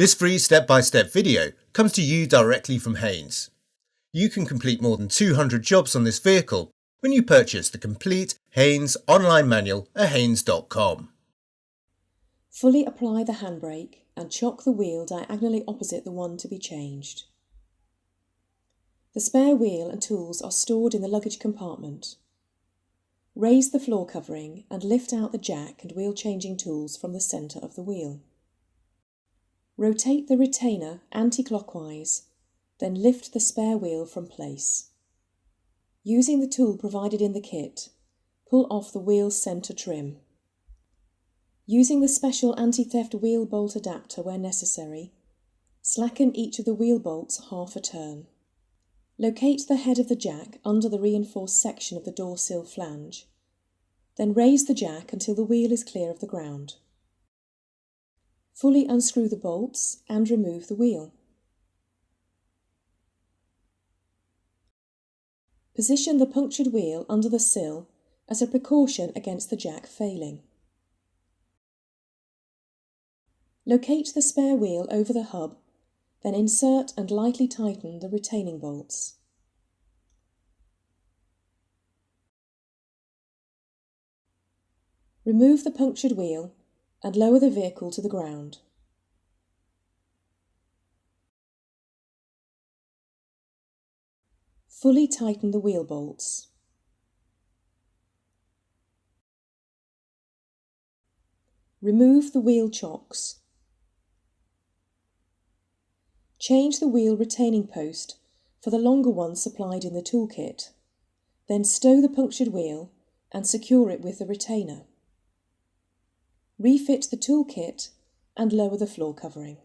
This free step-by-step video comes to you directly from Haynes. You can complete more than 200 jobs on this vehicle when you purchase the complete Haynes online manual at haynes.com. Fully apply the handbrake and chock the wheel diagonally opposite the one to be changed. The spare wheel and tools are stored in the luggage compartment. Raise the floor covering and lift out the jack and wheel changing tools from the centre of the wheel. Rotate the retainer anti-clockwise, then lift the spare wheel from place. Using the tool provided in the kit, pull off the wheel centre trim. Using the special anti-theft wheel bolt adapter where necessary, slacken each of the wheel bolts half a turn. Locate the head of the jack under the reinforced section of the door sill flange, then raise the jack until the wheel is clear of the ground. Fully unscrew the bolts and remove the wheel. Position the punctured wheel under the sill as a precaution against the jack failing. Locate the spare wheel over the hub, then insert and lightly tighten the retaining bolts. Remove the punctured wheel and lower the vehicle to the ground. Fully tighten the wheel bolts. Remove the wheel chocks. Change the wheel retaining post for the longer one supplied in the toolkit. Then stow the punctured wheel and secure it with the retainer. Refit the toolkit and lower the floor covering.